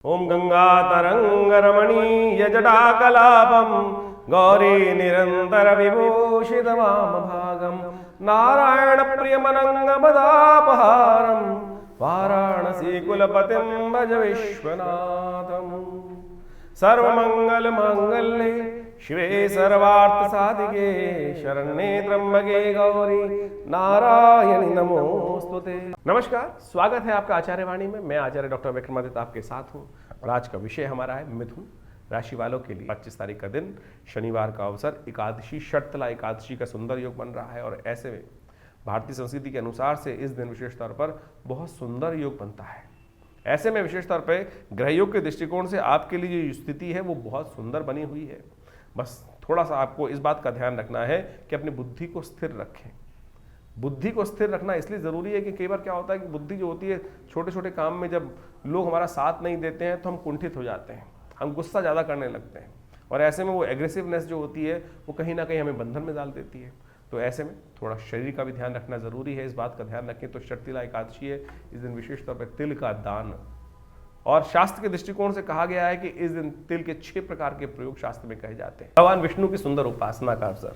ओम गंगातरंगरमणीय जटाकलापम गौरी निरंतर विभूषित वामभागम नारायण प्रियमनंगमदापहारम वाराणसी कुलपतिं भज विश्वनाथम। सर्वमंगल मांगल्ये शिवे सर्वार्थ साधिके शरण्ये त्र्यंबके गौरी नारायणी नमोस्तुते। नमस्कार, स्वागत है आपका आचार्य वाणी में। मैं आचार्य डॉक्टर विक्रमादित्य आपके साथ हूँ और आज का विषय हमारा है मिथुन राशि वालों के लिए 25 तारीख का दिन, शनिवार का अवसर, एकादशी, षटतला एकादशी का सुंदर योग बन रहा है और ऐसे में भारतीय संस्कृति के अनुसार से इस दिन विशेष तौर पर बहुत सुंदर योग बनता है। ऐसे में विशेष तौर पर ग्रह योग के दृष्टिकोण से आपके लिए जो स्थिति है वो बहुत सुंदर बनी हुई है। बस थोड़ा सा आपको इस बात का ध्यान रखना है कि अपनी बुद्धि को स्थिर रखें। बुद्धि को स्थिर रखना इसलिए ज़रूरी है कि कई बार क्या होता है कि बुद्धि जो होती है, छोटे छोटे काम में जब लोग हमारा साथ नहीं देते हैं तो हम कुंठित हो जाते हैं, हम गुस्सा ज़्यादा करने लगते हैं और ऐसे में वो एग्रेसिवनेस जो होती है वो कहीं ना कहीं हमें बंधन में डाल देती है। तो ऐसे में थोड़ा शरीर का भी ध्यान रखना ज़रूरी है, इस बात का ध्यान रखें। तो षटतिला एकादशी है, इस दिन विशेष तौर पर तिल का दान, और शास्त्र के दृष्टिकोण से कहा गया है कि इस दिन तिल के 6 प्रकार के प्रयोग शास्त्र में कहे जाते हैं। भगवान विष्णु की सुंदर उपासना का अवसर।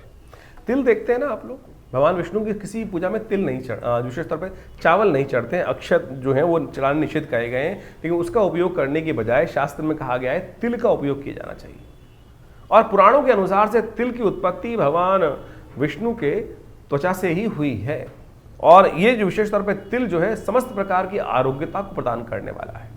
तिल देखते हैं ना आप लोग, भगवान विष्णु की किसी पूजा में तिल नहीं विशेष तौर पर चावल नहीं चढ़ते हैं, अक्षत जो है वो चढ़ाने निषेध कहे गए हैं, लेकिन उसका उपयोग करने के बजाय शास्त्र में कहा गया है तिल का उपयोग किया जाना चाहिए। और पुराणों के अनुसार से तिल की उत्पत्ति भगवान विष्णु के त्वचा से ही हुई है और ये जो विशेष तौर पर तिल जो है समस्त प्रकार की आरोग्यता को प्रदान करने वाला है।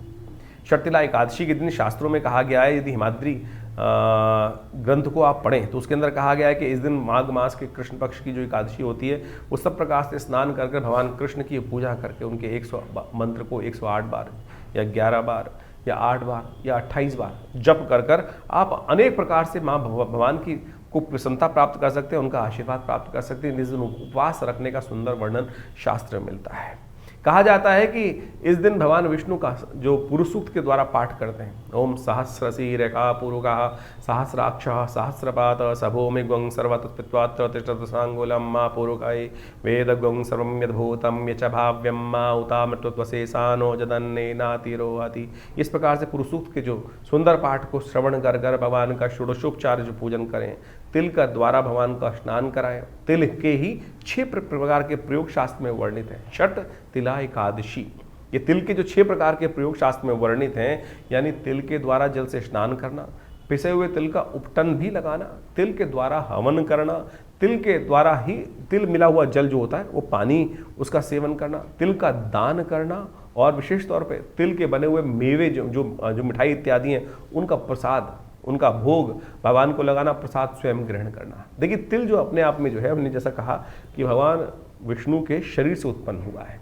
षटतिला एकादशी के दिन शास्त्रों में कहा गया है, यदि हिमाद्री ग्रंथ को आप पढ़ें तो उसके अंदर कहा गया है कि इस दिन माघ मास के कृष्ण पक्ष की जो एकादशी होती है वो सब प्रकार से स्नान करके भगवान कृष्ण की पूजा करके उनके 100 मंत्र को 108 बार या 11 बार या 8 बार या 28 बार जप कर आप अनेक प्रकार से माँ भगवान की को प्रसन्नता प्राप्त कर सकते हैं, उनका आशीर्वाद प्राप्त कर सकते हैं। इस दिन उपवास रखने का सुंदर वर्णन शास्त्र में मिलता है। कहा जाता है कि इस दिन भगवान विष्णु का जो पुरुष सूक्त के द्वारा पाठ करते हैं, ओम सहस्रशीरेखा पुरुषा सहस्राक्ष सहस्रपात सभूमि ग्वं सर्वतत्पित्वात्र तिष्ठत सांगुलम मां पुरुषाय वेद ग्वं सर्वं यद्भूतं यच भाव्यं मा उतामृतत्वशेषानो जदन्नेनातिरोहति। इस प्रकार से पुरुष सूक्त के जो सुंदर पाठ को श्रवण कर भगवान का षोडशोपचार जो पूजन करें, तिल का द्वारा भगवान का स्नान कराएं। तिल के ही 6 प्रकार के प्रयोग शास्त्र में वर्णित हैं। षट तिला एकादशी, ये तिल के जो 6 प्रकार के प्रयोग शास्त्र में वर्णित हैं, यानी तिल के द्वारा जल से स्नान करना, पिसे हुए तिल का उपटन भी लगाना, तिल के द्वारा हवन करना, तिल के द्वारा ही तिल मिला हुआ जल जो होता है वो पानी उसका सेवन करना, तिल का दान करना और विशेष तौर पे तिल के बने हुए मेवे जो मिठाई इत्यादि हैं उनका प्रसाद, उनका भोग भगवान को लगाना, प्रसाद स्वयं ग्रहण करना। देखिए तिल जो अपने आप में जो है, हमने जैसा कहा कि भगवान विष्णु के शरीर से उत्पन्न हुआ है,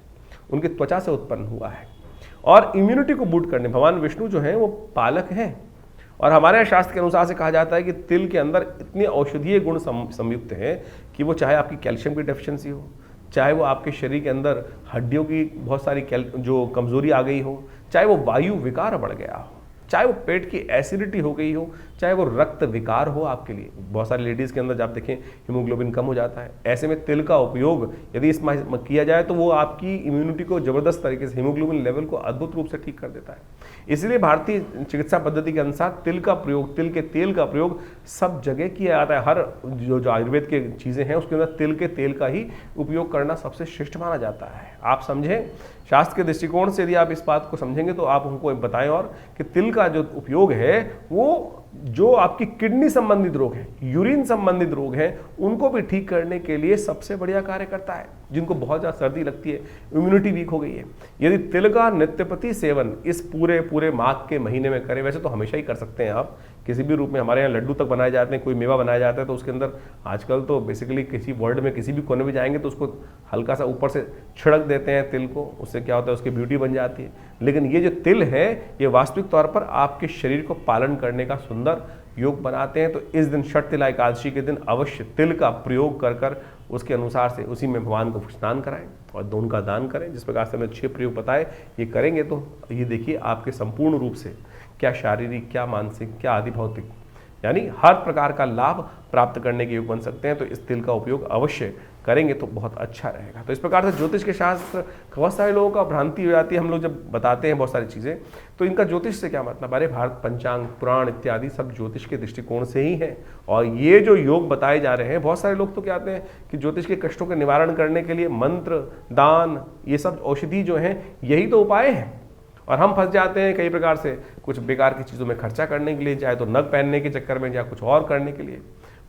उनकी त्वचा से उत्पन्न हुआ है और इम्यूनिटी को बूस्ट करने भगवान विष्णु जो हैं वो पालक हैं। और हमारे यहाँ शास्त्र के अनुसार से कहा जाता है कि तिल के अंदर इतने औषधीय गुण संयुक्त हैं कि वो चाहे आपकी कैल्शियम की डेफिशिएंसी हो, चाहे वो आपके शरीर के अंदर हड्डियों की बहुत सारी जो कमजोरी आ गई हो, चाहे वो वायु विकार बढ़ गया हो, चाहे वो पेट की एसिडिटी हो गई हो, चाहे वो रक्त विकार हो आपके लिए। बहुत सारी लेडीज़ के अंदर जब देखें हीमोग्लोबिन कम हो जाता है, ऐसे में तिल का उपयोग यदि इसमें किया जाए तो वो आपकी इम्यूनिटी को ज़बरदस्त तरीके से, हीमोग्लोबिन लेवल को अद्भुत रूप से ठीक कर देता है। इसलिए भारतीय चिकित्सा पद्धति के अनुसार तिल का प्रयोग, तिल के तेल का प्रयोग सब जगह किया जाता है। हर जो आयुर्वेद के चीज़ें हैं उसके अंदर तिल के तेल का ही उपयोग करना सबसे श्रेष्ठ माना जाता है। आप समझें, शास्त्र के दृष्टिकोण से यदि आप इस बात को समझेंगे तो आप उनको बताएं और कि तिल का जो उपयोग है वो जो आपकी किडनी संबंधित रोग है, यूरिन संबंधित रोग हैं, उनको भी ठीक करने के लिए सबसे बढ़िया कार्य करता है। जिनको बहुत ज़्यादा सर्दी लगती है, इम्यूनिटी वीक हो गई है, यदि तिल का नित्यप्रति सेवन इस पूरे माघ के महीने में करें, वैसे तो हमेशा ही कर सकते हैं आप किसी भी रूप में। हमारे यहाँ लड्डू तक बनाए जाते हैं, कोई मेवा बनाया जाता है तो उसके अंदर आजकल तो बेसिकली किसी वर्ल्ड में किसी भी कोने में जाएंगे तो उसको हल्का सा ऊपर से छिड़क देते हैं तिल को, उससे क्या होता है उसकी ब्यूटी बन जाती है। लेकिन ये जो तिल है ये वास्तविक तौर पर आपके शरीर को पालन करने का सुंदर योग बनाते हैं। तो इस दिन षटतिला एकादशी के दिन अवश्य तिल का प्रयोग कर उसके अनुसार से उसी में भगवान को स्नान कराएं और दोनों का दान करें। जिस प्रकार से हमने 6 प्रयोग बताए, ये करेंगे तो ये देखिए आपके संपूर्ण रूप से क्या शारीरिक, क्या मानसिक, क्या आदि भौतिक, यानी हर प्रकार का लाभ प्राप्त करने के योग बन सकते हैं। तो इस तिल का उपयोग अवश्य करेंगे तो बहुत अच्छा रहेगा। तो इस प्रकार से ज्योतिष के शास्त्र, बहुत सारे लोगों का भ्रांति हो जाती है, हम लोग जब बताते हैं बहुत सारी चीज़ें, तो इनका ज्योतिष से क्या मतलब? अरे भारत पंचांग, पुराण इत्यादि सब ज्योतिष के दृष्टिकोण से ही है। और ये जो योग बताए जा रहे हैं, बहुत सारे लोग तो कहते हैं कि ज्योतिष के कष्टों का निवारण करने के लिए मंत्र, दान, ये सब औषधि जो हैं यही तो उपाय हैं। और हम फंस जाते हैं कई प्रकार से कुछ बेकार की चीज़ों में खर्चा करने के लिए, चाहे तो नग पहनने के चक्कर में या कुछ और करने के लिए।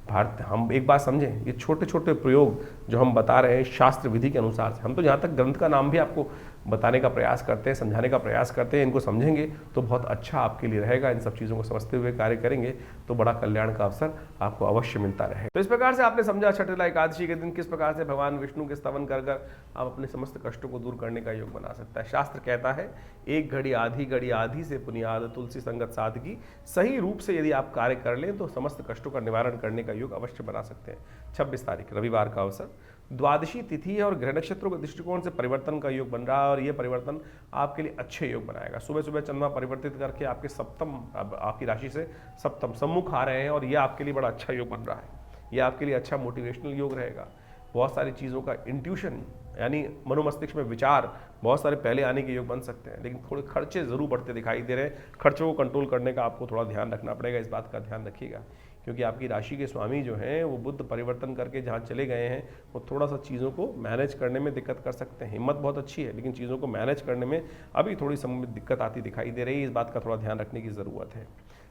भारत, हम एक बात समझें, ये छोटे छोटे प्रयोग जो हम बता रहे हैं शास्त्र विधि के अनुसार से, हम तो जहाँ तक ग्रंथ का नाम भी आपको बताने का प्रयास करते हैं, समझाने का प्रयास करते हैं, इनको समझेंगे तो बहुत अच्छा आपके लिए रहेगा। इन सब चीज़ों को समझते हुए कार्य करेंगे तो बड़ा कल्याण का अवसर आपको अवश्य मिलता रहे। तो इस प्रकार से आपने समझा छठला एकादशी के दिन किस प्रकार से भगवान विष्णु के स्तवन कर आप अपने समस्त कष्टों को दूर करने का योग बना सकता है। शास्त्र कहता है, एक घड़ी आधी से पुनियाद तुलसी संगत साधकी, सही रूप से यदि आप कार्य कर लें तो समस्त कष्टों का निवारण करने का योग अवश्य बना सकते हैं। 26 तारीख रविवार का अवसर, द्वादशी तिथि है और ग्रह नक्षत्रों के दृष्टिकोण से परिवर्तन का योग बन रहा है और ये परिवर्तन आपके लिए अच्छे योग बनाएगा। सुबह सुबह चंद्रमा परिवर्तित करके आपके सप्तम, आपकी राशि से सप्तम सम्मुख आ रहे हैं और ये आपके लिए बड़ा अच्छा योग बन रहा है। ये आपके लिए अच्छा मोटिवेशनल योग रहेगा। बहुत सारी चीज़ों का इंट्यूशन यानी मनोमस्तिष्क में विचार बहुत सारे पहले आने के योग बन सकते हैं, लेकिन थोड़े खर्चे जरूर बढ़ते दिखाई दे रहे हैं। खर्चों को कंट्रोल करने का आपको थोड़ा ध्यान रखना पड़ेगा, इस बात का ध्यान रखिएगा, क्योंकि आपकी राशि के स्वामी जो हैं वो बुध परिवर्तन करके जहाँ चले गए हैं वो थोड़ा सा चीज़ों को मैनेज करने में दिक्कत कर सकते हैं। हिम्मत बहुत अच्छी है लेकिन चीज़ों को मैनेज करने में अभी थोड़ी दिक्कत आती दिखाई दे रही है। इस बात का थोड़ा ध्यान रखने की ज़रूरत है।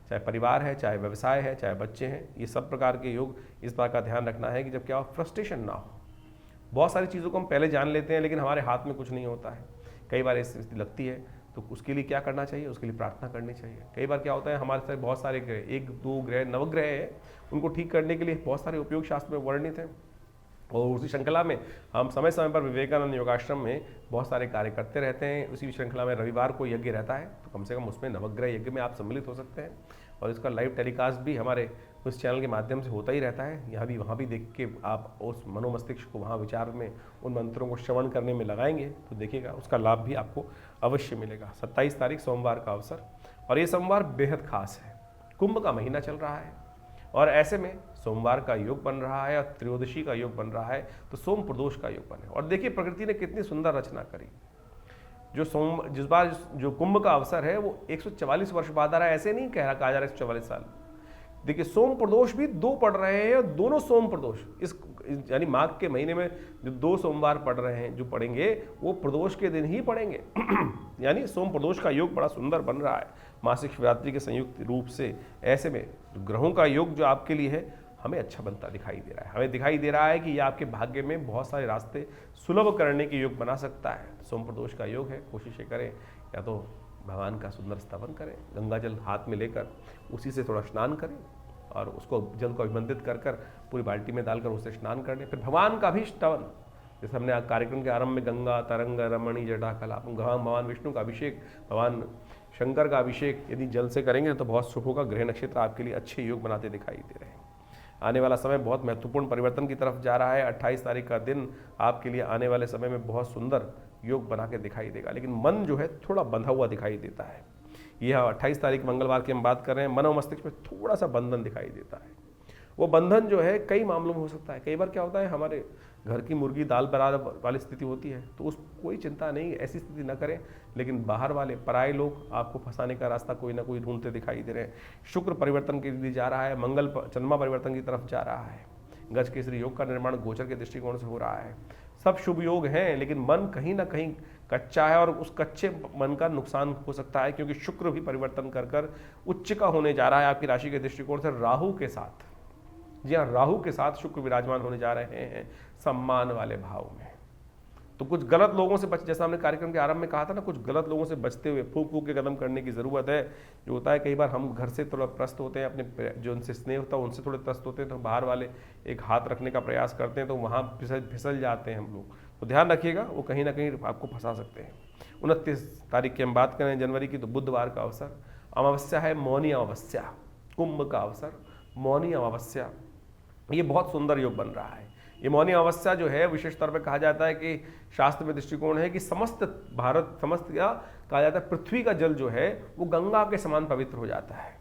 चाहे परिवार है, चाहे व्यवसाय है, चाहे बच्चे हैं, ये सब प्रकार के योग, इस बात का ध्यान रखना है कि जब क्या हो, फ्रस्ट्रेशन ना हो। बहुत सारी चीज़ों को हम पहले जान लेते हैं लेकिन हमारे हाथ में कुछ नहीं होता है। कई बार ऐसी स्थिति लगती है तो उसके लिए क्या करना चाहिए? उसके लिए प्रार्थना करनी चाहिए। कई बार क्या होता है, हमारे साथ बहुत सारे ग्रह, 1 2 ग्रह, नवग्रह हैं, उनको ठीक करने के लिए बहुत सारे उपयोग शास्त्र में वर्णित हैं। और उसी श्रृंखला में हम समय समय पर विवेकानंद योगाश्रम में बहुत सारे कार्य करते रहते हैं। उसी श्रृंखला में रविवार को यज्ञ रहता है, तो कम से कम उसमें नवग्रह यज्ञ में आप सम्मिलित हो सकते हैं। और इसका लाइव टेलीकास्ट भी हमारे उस चैनल के माध्यम से होता ही रहता है। यहाँ भी वहाँ भी देख के आप उस मनोमस्तिष्क को वहाँ विचार में उन मंत्रों को श्रवण करने में लगाएंगे तो देखिएगा उसका लाभ भी आपको अवश्य मिलेगा। 27 तारीख सोमवार का अवसर, और ये सोमवार बेहद खास है। कुंभ का महीना चल रहा है और ऐसे में सोमवार का योग बन रहा है और त्रयोदशी का योग बन रहा है, तो सोम प्रदोष का योग बने। और देखिए प्रकृति ने कितनी सुंदर रचना करी। जिस बार जो कुंभ का अवसर है वो 144 वर्ष बाद आ रहा है। ऐसे नहीं कहा जा रहा है 144 साल। देखिए सोम प्रदोष भी 2 पड़ रहे हैं और दोनों सोम प्रदोष इस यानी माघ के महीने में जो 2 सोमवार पड़ रहे हैं, जो पड़ेंगे वो प्रदोष के दिन ही पड़ेंगे। यानी सोम प्रदोष का योग बड़ा सुंदर बन रहा है मासिक शिवरात्रि के संयुक्त रूप से। ऐसे में ग्रहों का योग जो आपके लिए है हमें अच्छा बनता दिखाई दे रहा है। हमें दिखाई दे रहा है कि यह आपके भाग्य में बहुत सारे रास्ते सुलभ करने के योग बना सकता है। सोम प्रदोष का योग है, कोशिशें करें या तो भगवान का सुंदर स्तवन करें, गंगा जल हाथ में लेकर उसी से थोड़ा स्नान करें और उसको जल को अभिमंत्रित कर पूरी बाल्टी में डालकर उससे स्नान कर लें। फिर भगवान का भी स्तवन, जैसे हमने कार्यक्रम के आरंभ में गंगा तरंग रमणी जटा कलाप, भगवान विष्णु का अभिषेक, भगवान शंकर का अभिषेक यदि जल से करेंगे तो बहुत शुभ होगा। ग्रह नक्षत्र आपके लिए अच्छे योग बनाते दिखाई दे रहे हैं। आने वाला समय बहुत महत्वपूर्ण परिवर्तन की तरफ जा रहा है। 28 तारीख का दिन आपके लिए आने वाले समय में बहुत सुंदर योग बना के दिखाई देगा, लेकिन मन जो है थोड़ा बंधा हुआ दिखाई देता है। यह 28 तारीख मंगलवार की हम बात कर रहे हैं, मन और मस्तिष्क में थोड़ा सा बंधन दिखाई देता है। वो बंधन जो है कई मामलों में हो सकता है। कई बार क्या होता है, हमारे घर की मुर्गी दाल बराबर वाली स्थिति होती है तो उस कोई चिंता नहीं, ऐसी स्थिति न करें। लेकिन बाहर वाले पराये लोग आपको फंसाने का रास्ता कोई ना कोई ढूंढते दिखाई दे रहे हैं। शुक्र परिवर्तन के लिए जा रहा है, मंगल चंद्रमा परिवर्तन की तरफ जा रहा है। गज केसरी योग का निर्माण गोचर के दृष्टिकोण से हो रहा है। सब शुभ योग हैं लेकिन मन कहीं ना कहीं कच्चा है और उस कच्चे मन का नुकसान हो सकता है, क्योंकि शुक्र भी परिवर्तन कर उच्च का होने जा रहा है आपकी राशि के दृष्टिकोण से राहु के साथ। जी हाँ, राहु के साथ शुक्र विराजमान होने जा रहे हैं सम्मान वाले भाव में। तो कुछ गलत लोगों से जैसा हमने कार्यक्रम के आरंभ में कहा था ना, कुछ गलत लोगों से बचते हुए फूक फूक के कदम करने की ज़रूरत है। जो होता है कई बार हम घर से थोड़ा त्रस्त होते हैं, अपने जो उनसे स्नेह होता है उनसे थोड़े त्रस्त होते हैं, तो बाहर वाले एक हाथ रखने का प्रयास करते हैं तो वहाँ फिसल जाते हैं हम लोग। तो ध्यान रखिएगा, वो कहीं ना कहीं आपको फंसा सकते हैं। 29 तारीख की हम बात करें जनवरी की, तो बुधवार का अवसर, अमावस्या है, मौनी अमावस्या, कुंभ का अवसर, मौनी अमावस्या। ये बहुत सुंदर योग बन रहा है। ये मौनी अमावस्या जो है विशेष तौर पर कहा जाता है कि शास्त्र में दृष्टिकोण है कि समस्त भारत, समस्त क्या कहा जाता है, पृथ्वी का जल जो है वो गंगा के समान पवित्र हो जाता है।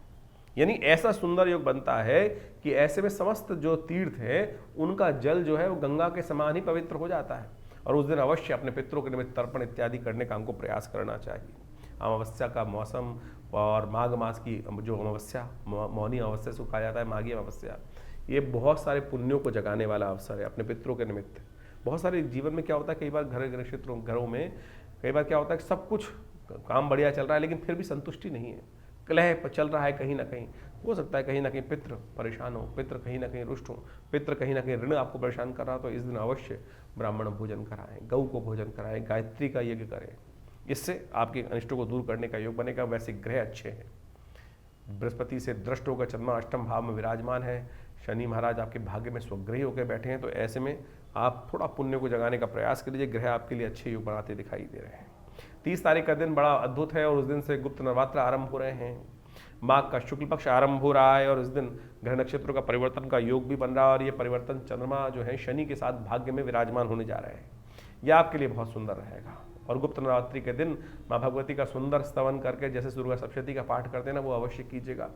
यानी ऐसा सुंदर योग बनता है कि ऐसे में समस्त जो तीर्थ है उनका जल जो है वो गंगा के समान ही पवित्र हो जाता है। और उस दिन अवश्य अपने पितरों के निमित्त तर्पण इत्यादि करने का हमको प्रयास करना चाहिए। अमावस्या का मौसम और माघ मास की जो अमावस्या, मौनी अमावस्या से कहा जाता है माघी अमावस्या, ये बहुत सारे पुण्यों को जगाने वाला अवसर है अपने पितरों के निमित्त। बहुत सारे जीवन में क्या होता है, कई बार घरों में कई बार क्या होता है कि सब कुछ काम बढ़िया चल रहा है लेकिन फिर भी संतुष्टि नहीं है, कलह चल रहा है कहीं ना कहीं। हो सकता है कहीं ना कहीं पितृ परेशान हो, पितृ कहीं ना कहीं रुष्ट हो, पितृ कहीं ना कहीं ऋण आपको परेशान कर रहा, तो इस दिन अवश्य ब्राह्मण भोजन कराएं, गौ को भोजन कराएं, गायत्री का यज्ञ करें। इससे आपके अनिष्टों को दूर करने का योग बनेगा। वैसे ग्रह अच्छे हैं, बृहस्पति से दृष्ट होकर चंद्रमा अष्टम भाव में विराजमान है, शनि महाराज आपके भाग्य में स्वग्रही होकर बैठे हैं। तो ऐसे में आप थोड़ा पुण्य को जगाने का प्रयास कीजिए। ग्रह आपके लिए अच्छे योग बनाते दिखाई दे रहे हैं। 30 तारीख का दिन बड़ा अद्भुत है और उस दिन से गुप्त नवरात्र आरंभ हो रहे हैं। माघ का शुक्ल पक्ष आरंभ हो रहा है और इस दिन ग्रह नक्षत्रों का परिवर्तन का योग भी बन रहा है और ये परिवर्तन चंद्रमा जो है शनि के साथ भाग्य में विराजमान होने जा रहे हैं। यह आपके लिए बहुत सुंदर रहेगा। और गुप्त नवरात्रि के दिन माँ भगवती का सुंदर स्तवन करके जैसे दुर्गा सप्तशती का पाठ करते हैं ना, वो अवश्य कीजिएगा।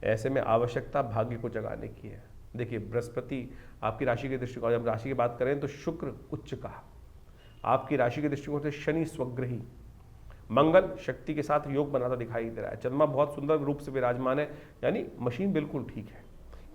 ऐसे में आवश्यकता भाग्य को जगाने की है। देखिए, बृहस्पति आपकी राशि के दृष्टिकोण, जब राशि की बात करें तो शुक्र उच्च का, आपकी राशि के दृष्टिकोण से शनि स्वग्रही, मंगल शक्ति के साथ योग बनाता दिखाई दे रहा है, चंद्रमा बहुत सुंदर रूप से विराजमान है, यानी मशीन बिल्कुल ठीक है।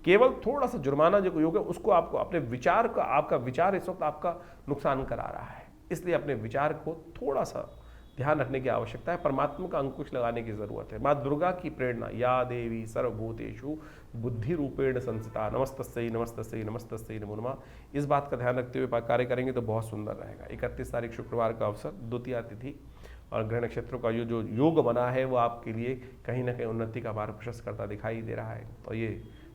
केवल थोड़ा सा जुर्माना जो योग है उसको आपको अपने विचार का, आपका विचार इस वक्त आपका नुकसान करा रहा है, इसलिए अपने विचार को थोड़ा सा ध्यान रखने की आवश्यकता है। परमात्मा का अंकुश लगाने की जरूरत है। माँ दुर्गा की प्रेरणा, या देवी सर्वभूतेषु बुद्धि रूपेण संस्थिता नमस्तस्यै नमस्तस्यै नमस्तस्यै नमो नमः, इस बात का ध्यान रखते हुए कार्य करेंगे तो बहुत सुंदर रहेगा। 31 तारीख शुक्रवार का अवसर, द्वितीया तिथि और ग्रह नक्षत्रों का जो योग बना है वो आपके लिए कहीं ना कहीं उन्नति का मार्ग प्रशस्त करता दिखाई दे रहा है। और ये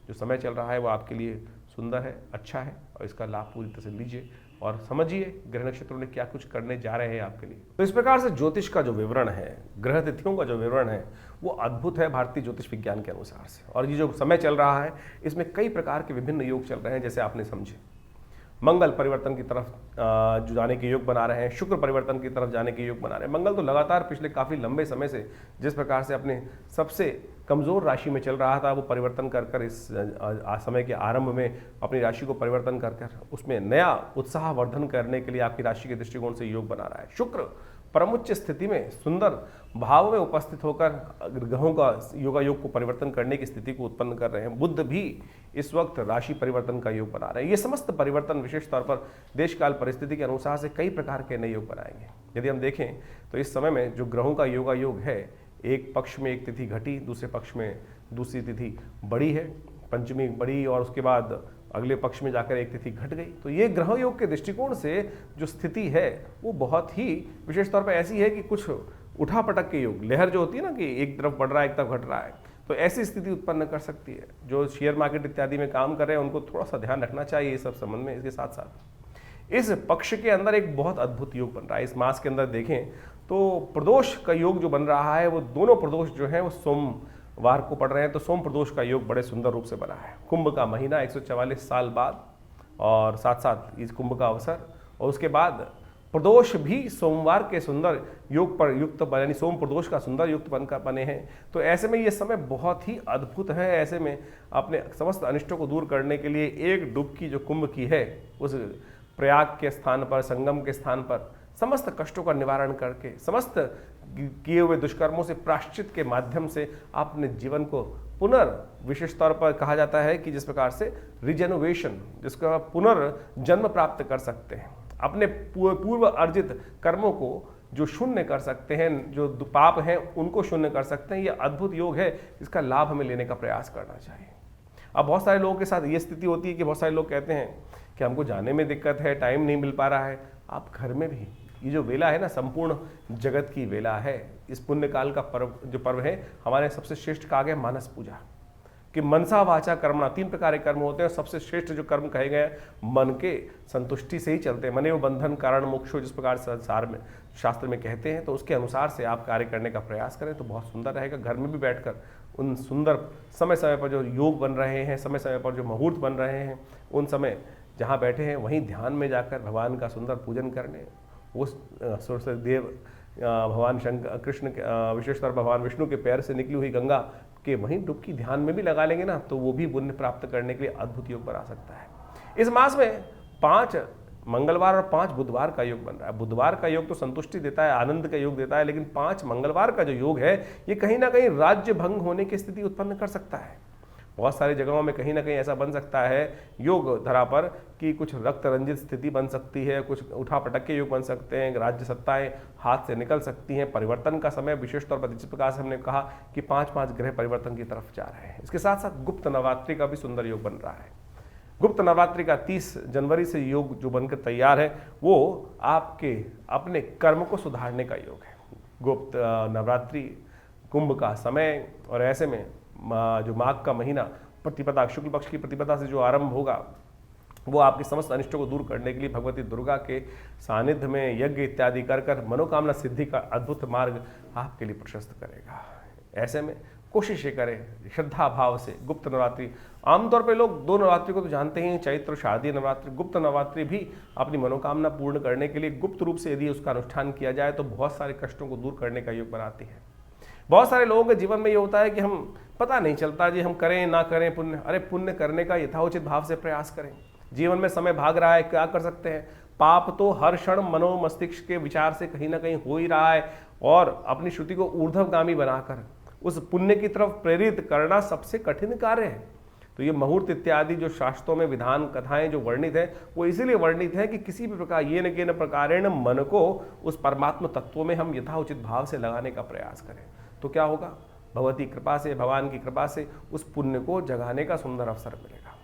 जो समय चल रहा है वो आपके लिए सुंदर है, अच्छा है और इसका लाभ पूरी तरह से लीजिए और समझिए ग्रह नक्षत्रों ने क्या कुछ करने जा रहे हैं आपके लिए। तो इस प्रकार से ज्योतिष का जो विवरण है, ग्रह तिथियों का जो विवरण है वो अद्भुत है भारतीय ज्योतिष विज्ञान के अनुसार से। और ये जो समय चल रहा है इसमें कई प्रकार के विभिन्न योग चल रहे हैं, जैसे आपने समझे। मंगल परिवर्तन की तरफ जो जाने के योग बना रहे हैं, शुक्र परिवर्तन की तरफ जाने के योग बना रहे हैं। मंगल तो लगातार पिछले काफ़ी लंबे समय से जिस प्रकार से अपने सबसे कमज़ोर राशि में चल रहा था वो परिवर्तन कर इस समय के आरंभ में अपनी राशि को परिवर्तन कर उसमें नया उत्साह वर्धन करने के लिए आपकी राशि के दृष्टिकोण से योग बना रहा है। शुक्र परमुच्च स्थिति में सुंदर भाव में उपस्थित होकर ग्रहों का योग को परिवर्तन करने की स्थिति को उत्पन्न कर रहे हैं। बुध भी इस वक्त राशि परिवर्तन का योग बना रहे हैं। ये समस्त परिवर्तन विशेष तौर पर देश काल परिस्थिति के अनुसार से कई प्रकार के नए योग बनाएंगे। यदि हम देखें तो इस समय में जो ग्रहों का योग है, एक पक्ष में एक तिथि घटी, दूसरे पक्ष में दूसरी तिथि बड़ी है, पंचमी बड़ी और उसके बाद अगले पक्ष में जाकर एक तिथि घट गई। तो ये ग्रह योग के दृष्टिकोण से जो स्थिति है वो बहुत ही विशेष तौर पर ऐसी है कि कुछ उठा पटक के योग, लहर जो होती है ना कि एक तरफ बढ़ रहा है एक तरफ घट रहा है, तो ऐसी स्थिति उत्पन्न कर सकती है। जो शेयर मार्केट इत्यादि में काम कर रहे हैं उनको थोड़ा सा ध्यान रखना चाहिए इस सब संबंध में। इसके साथ साथ इस पक्ष के अंदर एक बहुत अद्भुत योग बन रहा है। इस मास के अंदर देखें तो प्रदोष का योग जो बन रहा है वो दोनों प्रदोष जो है वो सोमवार को पड़ रहे हैं। तो सोम प्रदोष का योग बड़े सुंदर रूप से बना है। कुंभ का महीना 144 साल बाद और साथ साथ इस कुंभ का अवसर, और उसके बाद प्रदोष भी सोमवार के सुंदर योग पर युक्त, यानी सोम प्रदोष का सुंदर युक्त बनकर बने हैं। तो ऐसे में ये समय बहुत ही अद्भुत है। ऐसे में अपने समस्त अनिष्टों को दूर करने के लिए एक डुबकी जो कुंभ की है उस प्रयाग के स्थान पर, संगम के स्थान पर समस्त कष्टों का निवारण करके, समस्त किए हुए दुष्कर्मों से प्रायश्चित के माध्यम से अपने जीवन को विशेष तौर पर कहा जाता है कि जिस प्रकार से रिजेनोवेशन, जिसका पुनर्जन्म प्राप्त कर सकते हैं, अपने पूर्व अर्जित कर्मों को जो शून्य कर सकते हैं, जो पाप हैं उनको शून्य कर सकते हैं। ये अद्भुत योग है, इसका लाभ हमें लेने का प्रयास करना चाहिए। अब बहुत सारे लोगों के साथ ये स्थिति होती है कि बहुत सारे लोग कहते हैं कि हमको जाने में दिक्कत है, टाइम नहीं मिल पा रहा है। आप घर में भी ये जो वेला है ना, संपूर्ण जगत की वेला है। इस पुण्य काल का पर्व है, हमारे सबसे श्रेष्ठ कहा गया मानस पूजा, कि मनसा वाचा कर्मणा, 3 प्रकार के कर्म होते हैं। सबसे श्रेष्ठ जो कर्म कहे गए मन के संतुष्टि से ही चलते हैं। मने वो बंधन कारण मोक्षो, जिस प्रकार संसार में शास्त्र में कहते हैं, तो उसके अनुसार से आप कार्य करने का प्रयास करें तो बहुत सुंदर रहेगा। घर में भी बैठकर उन सुंदर समय समय पर जो योग बन रहे हैं, समय समय पर जो मुहूर्त बन रहे हैं, उन समय जहाँ बैठे हैं वहीं ध्यान में जाकर भगवान का सुंदर पूजन करने, उस सूर्यदेव भगवान शंकर कृष्ण विशेषकर भगवान विष्णु के पैर से निकली हुई गंगा कि वहीं डुबकी ध्यान में भी लगा लेंगे ना तो वो भी पुण्य प्राप्त करने के लिए अद्भुत योग बना सकता है। इस मास में 5 मंगलवार और 5 बुधवार का योग बन रहा है। बुधवार का योग तो संतुष्टि देता है, आनंद का योग देता है, लेकिन 5 मंगलवार का जो योग है ये कहीं ना कहीं राज्य भंग होने की स्थिति उत्पन्न कर सकता है। बहुत सारी जगहों में कहीं ना कहीं ऐसा बन सकता है योग धरा पर कि कुछ रक्त रंजित स्थिति बन सकती है, कुछ उठा पटक के योग बन सकते हैं, राज्य सत्ताएं हाथ से निकल सकती हैं। परिवर्तन का समय विशेष तौर पर जिस प्रकार से हमने कहा कि 5-5 ग्रह परिवर्तन की तरफ जा रहे हैं। इसके साथ साथ गुप्त नवरात्रि का भी सुंदर योग बन रहा है। गुप्त नवरात्रि का 30 जनवरी से योग जो बनकर तैयार है वो आपके अपने कर्म को सुधारने का योग है। गुप्त नवरात्रि कुंभ का समय और ऐसे में जो माघ का महीना प्रतिपदा शुक्ल पक्ष की प्रतिपदा से जो आरंभ होगा वो आपके समस्त अनिष्टों को दूर करने के लिए भगवती दुर्गा के सानिध्य में यज्ञ इत्यादि कर मनोकामना सिद्धि का अद्भुत मार्ग आपके लिए प्रशस्त करेगा। ऐसे में कोशिश ये करें श्रद्धा भाव से गुप्त नवरात्रि। आमतौर पे लोग 2 नवरात्रि को तो जानते हैं, चैत्र शारदीय नवरात्रि। गुप्त नवरात्रि भी अपनी मनोकामना पूर्ण करने के लिए गुप्त रूप से यदि उसका अनुष्ठान किया जाए तो बहुत सारे कष्टों को दूर करने का योग बनाती है। बहुत सारे लोगों के जीवन में ये होता है कि हम पता नहीं चलता जी हम करें ना करें पुण्य। अरे पुण्य करने का यथाउचित भाव से प्रयास करें। जीवन में समय भाग रहा है, क्या कर सकते हैं? पाप तो हर क्षण मनो मस्तिष्क के विचार से कहीं ना कहीं हो ही रहा है और अपनी श्रुति को ऊर्ध्वगामी बनाकर उस पुण्य की तरफ प्रेरित करना सबसे कठिन कार्य है। तो ये मुहूर्त इत्यादि जो शास्त्रों में विधान कथाएं जो वर्णित है वो इसीलिए वर्णित है कि किसी भी प्रकार ये न के न प्रकारेण मन को उस परमात्मा तत्वों में हम यथाउचित भाव से लगाने का प्रयास करें। तो क्या होगा? भगवती कृपा से, भगवान की कृपा से उस पुण्य को जगाने का सुंदर अवसर मिलेगा।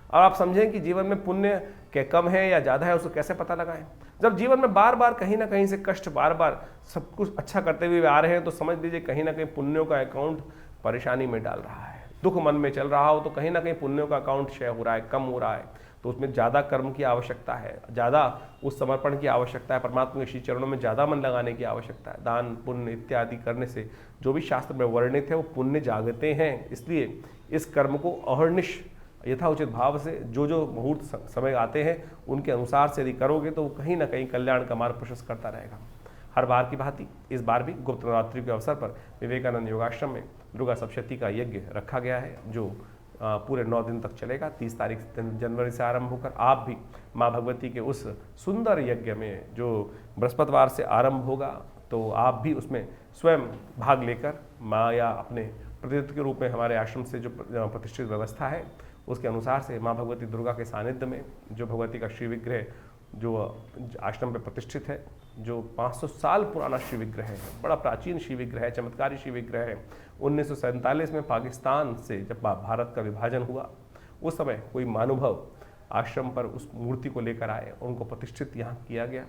और आप समझें कि जीवन में पुण्य के कम है या ज़्यादा है उसको कैसे पता लगाएं? जब जीवन में बार बार कहीं ना कहीं से कष्ट बार बार सब कुछ अच्छा करते हुए आ रहे हैं तो समझ लीजिए कहीं ना कहीं पुण्यों का अकाउंट परेशानी में डाल रहा है। दुख मन में चल रहा हो तो कहीं ना कहीं पुण्यों का अकाउंट क्षय हो रहा है, कम हो रहा है। तो उसमें ज़्यादा कर्म की आवश्यकता है, ज़्यादा उस समर्पण की आवश्यकता है, परमात्मा के श्री चरणों में ज़्यादा मन लगाने की आवश्यकता है। दान पुण्य इत्यादि करने से जो भी शास्त्र में वर्णित है वो पुण्य जागते हैं। इसलिए इस कर्म को अहर्निश यथाउचित भाव से जो जो मुहूर्त समय आते हैं उनके अनुसार से यदि करोगे तो कहीं ना कहीं कल्याण का मार्ग प्रशस्त करता रहेगा। हर बार की भांति इस बार भी गुप्त नवरात्रि के अवसर पर विवेकानंद योगाश्रम में दुर्गा सप्तशती का यज्ञ रखा गया है जो पूरे 9 दिन तक चलेगा। 30 तारीख जनवरी से आरंभ होकर आप भी माँ भगवती के उस सुंदर यज्ञ में जो बृहस्पतिवार से आरंभ होगा तो आप भी उसमें स्वयं भाग लेकर माँ या अपने प्रतिनिधित्व के रूप में हमारे आश्रम से जो प्रतिष्ठित व्यवस्था है उसके अनुसार से माँ भगवती दुर्गा के सानिध्य में जो भगवती का श्री विग्रह जो आश्रम पे प्रतिष्ठित है, जो 500 साल पुराना श्री विग्रह है, बड़ा प्राचीन श्री विग्रह है, चमत्कारी श्री विग्रह है। 1947 में पाकिस्तान से जब भारत का विभाजन हुआ उस समय कोई महानुभाव आश्रम पर उस मूर्ति को लेकर आए, उनको प्रतिष्ठित यहाँ किया गया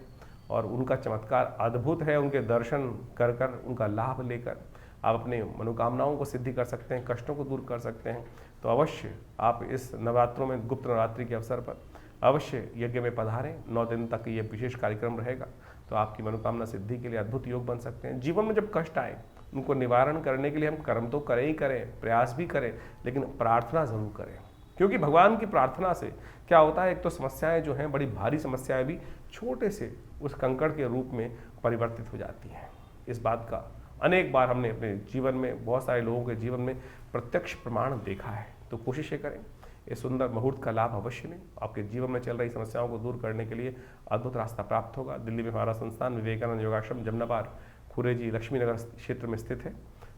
और उनका चमत्कार अद्भुत है। उनके दर्शन कर कर उनका लाभ लेकर आप अपने मनोकामनाओं को सिद्धि कर सकते हैं, कष्टों को दूर कर सकते हैं। तो अवश्य आप इस नवरात्रों में गुप्त नवरात्रि के अवसर पर अवश्य यज्ञ में पधारें। 9 दिन तक ये विशेष कार्यक्रम रहेगा तो आपकी मनोकामना सिद्धि के लिए अद्भुत योग बन सकते हैं। जीवन में जब कष्ट आए उनको निवारण करने के लिए हम कर्म तो करें ही करें, प्रयास भी करें, लेकिन प्रार्थना जरूर करें। क्योंकि भगवान की प्रार्थना से क्या होता है, एक तो समस्याएं जो हैं बड़ी भारी समस्याएं भी छोटे से उस कंकड़ के रूप में परिवर्तित हो जाती हैं। इस बात का अनेक बार हमने अपने जीवन में बहुत सारे लोगों के जीवन में प्रत्यक्ष प्रमाण देखा है। तो कोशिश ये करें इस सुंदर मुहूर्त का लाभ अवश्य लें। आपके जीवन में चल रही समस्याओं को दूर करने के लिए अद्भुत रास्ता प्राप्त होगा। दिल्ली में हमारा संस्थान विवेकानंद योगाश्रम जमनाबाद खुरेजी लक्ष्मीनगर क्षेत्र में स्थित है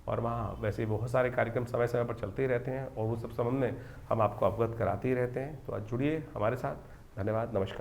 और वहाँ वैसे बहुत सारे कार्यक्रम समय समय पर चलते ही रहते हैं और उस सब संबंध में हम आपको अवगत कराते ही रहते हैं। तो आज जुड़िए हमारे साथ। धन्यवाद, नमस्कार।